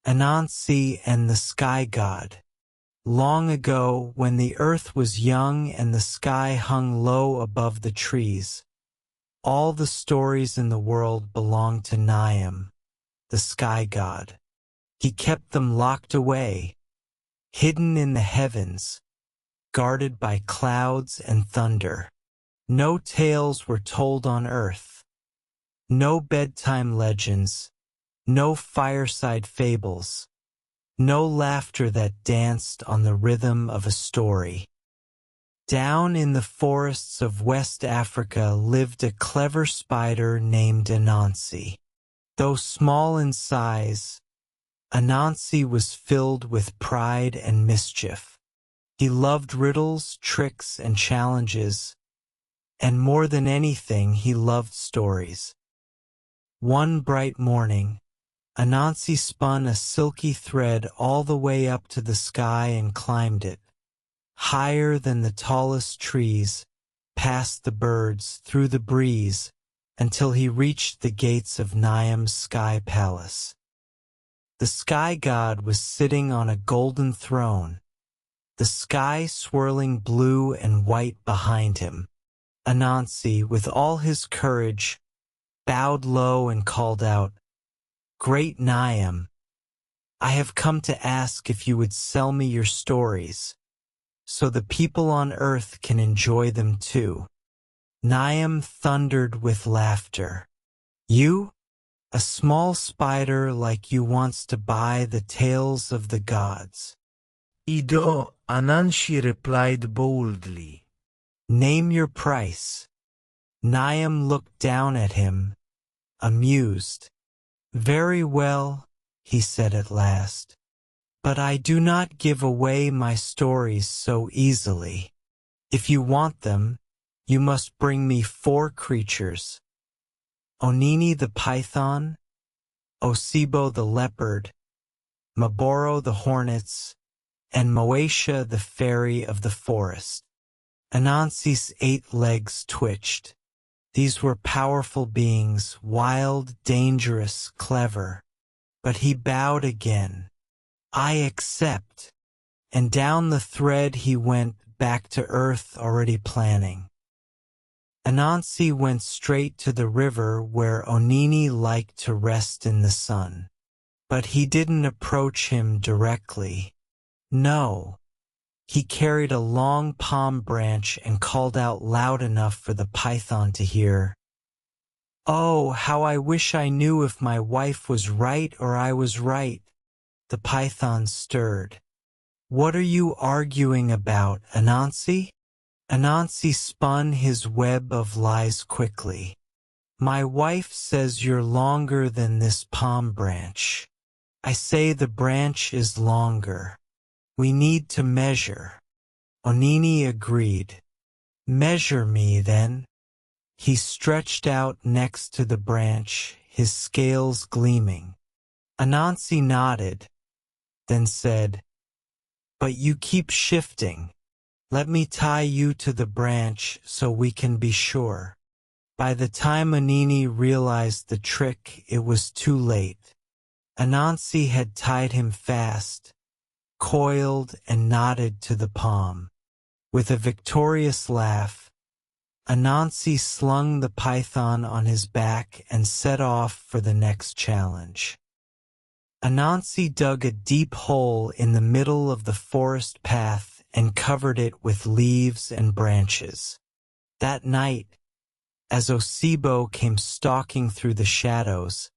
Anansi and the Sky God. Long ago, when the earth was young and the sky hung low above the trees, all the stories in the world belonged to Nyame, the Sky God. He kept them locked away, hidden in the heavens, guarded by clouds and thunder. No tales were told on earth, no bedtime legends, no fireside fables, no laughter that danced on the rhythm of a story. Down in the forests of West Africa lived a clever spider named Anansi. Though small in size, Anansi was filled with pride and mischief. He loved riddles, tricks, and challenges, and more than anything, he loved stories. One bright morning, Anansi spun a silky thread all the way up to the sky and climbed it, higher than the tallest trees, past the birds, through the breeze, until he reached the gates of Nyame's sky palace. The sky god was sitting on a golden throne, the sky swirling blue and white behind him. Anansi, with all his courage, bowed low and called out, "Great Nyame, I have come to ask if you would sell me your stories, so the people on earth can enjoy them too." Nyame thundered with laughter. "You? A small spider like you wants to buy the tales of the gods?" "Ido," Anansi replied boldly. "Name your price." Nyame looked down at him, amused. "Very well," he said at last, "but I do not give away my stories so easily. If you want them, you must bring me 4 creatures: Onini the python, Osibo the leopard, Maboro the hornets, and Moesha the fairy of the forest." Anansi's 8 legs twitched. These were powerful beings, wild, dangerous, clever. But he bowed again. "I accept." And down the thread he went, back to earth, already planning. Anansi went straight to the river where Onini liked to rest in the sun. But he didn't approach him directly. No. He carried a long palm branch and called out loud enough for the python to hear. "Oh, how I wish I knew if my wife was right or I was right." The python stirred. "What are you arguing about, Anansi?" Anansi spun his web of lies quickly. "My wife says you're longer than this palm branch. I say the branch is longer. We need to measure." Onini agreed. "Measure me, then." He stretched out next to the branch, his scales gleaming. Anansi nodded, then said, "But you keep shifting. Let me tie you to the branch so we can be sure." By the time Onini realized the trick, it was too late. Anansi had tied him fast, coiled and knotted to the palm. With a victorious laugh, Anansi slung the python on his back and set off for the next challenge. Anansi dug a deep hole in the middle of the forest path and covered it with leaves and branches. That night, as Osibo came stalking through the shadows,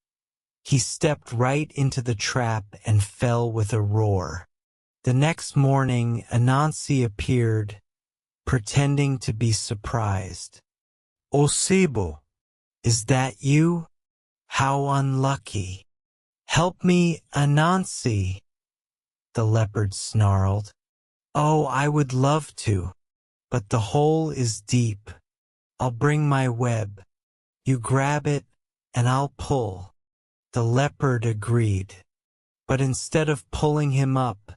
he stepped right into the trap and fell with a roar. The next morning, Anansi appeared, pretending to be surprised. "Osibo, is that you? How unlucky. Help me, Anansi," the leopard snarled. "Oh, I would love to, but the hole is deep. I'll bring my web. You grab it, and I'll pull." The leopard agreed. But instead of pulling him up,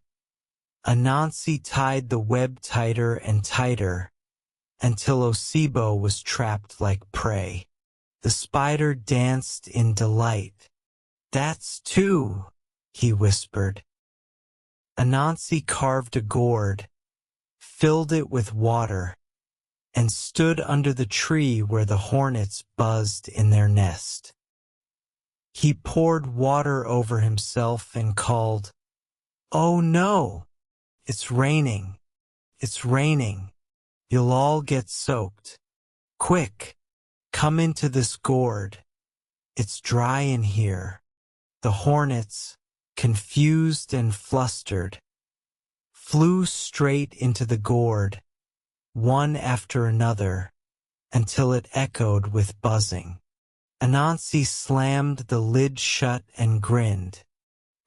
Anansi tied the web tighter and tighter until Osibo was trapped like prey. The spider danced in delight. "That's 2," he whispered. Anansi carved a gourd, filled it with water, and stood under the tree where the hornets buzzed in their nest. He poured water over himself and called, "Oh no! It's raining! It's raining! You'll all get soaked. Quick, come into this gourd. It's dry in here." The hornets, confused and flustered, flew straight into the gourd, one after another, until it echoed with buzzing. Anansi slammed the lid shut and grinned.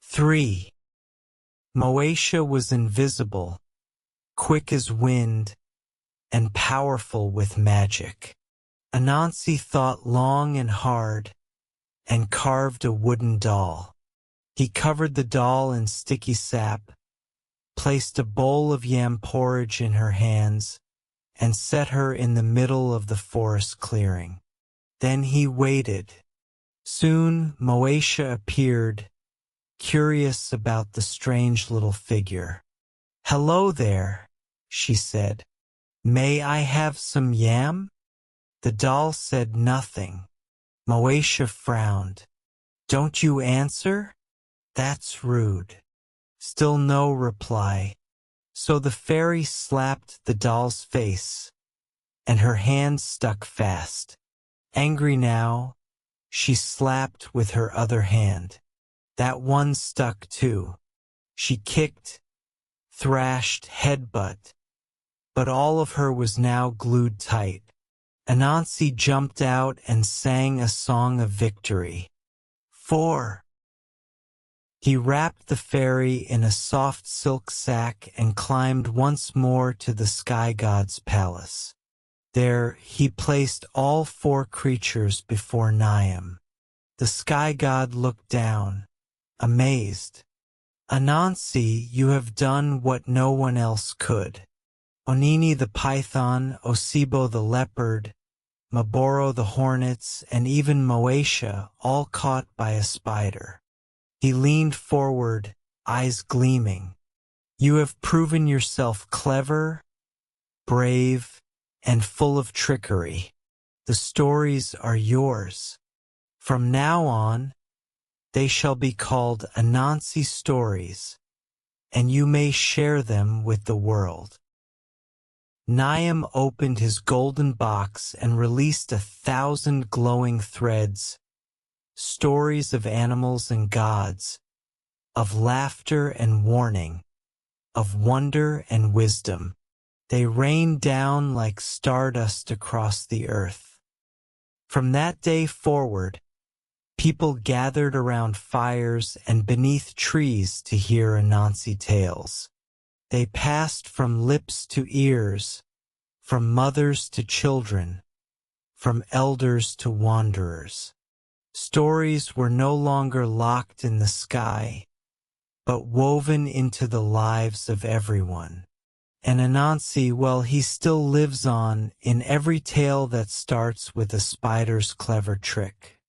3. Moesha was invisible, quick as wind, and powerful with magic. Anansi thought long and hard, and carved a wooden doll. He covered the doll in sticky sap, placed a bowl of yam porridge in her hands, and set her in the middle of the forest clearing. Then he waited. Soon Moesha appeared, curious about the strange little figure. "Hello there," she said. "May I have some yam?" The doll said nothing. Moesha frowned. "Don't you answer? That's rude." Still no reply. So the fairy slapped the doll's face, and her hand stuck fast. Angry now, she slapped with her other hand. That one stuck too. She kicked, thrashed, headbutt, but all of her was now glued tight. Anansi jumped out and sang a song of victory. 4. He wrapped the fairy in a soft silk sack and climbed once more to the sky god's palace. There he placed all 4 creatures before Nyame. The sky god looked down, amazed. "Anansi, you have done what no one else could. Onini the python, Osibo the leopard, Maboro the hornets, and even Moesha, all caught by a spider." He leaned forward, eyes gleaming. "You have proven yourself clever, brave, and full of trickery. The stories are yours. From now on, they shall be called Anansi stories, and you may share them with the world." Nyame opened his golden box and released 1,000 glowing threads, stories of animals and gods, of laughter and warning, of wonder and wisdom. They rained down like stardust across the earth. From that day forward, people gathered around fires and beneath trees to hear Anansi tales. They passed from lips to ears, from mothers to children, from elders to wanderers. Stories were no longer locked in the sky, but woven into the lives of everyone. And Anansi, well, he still lives on in every tale that starts with a spider's clever trick.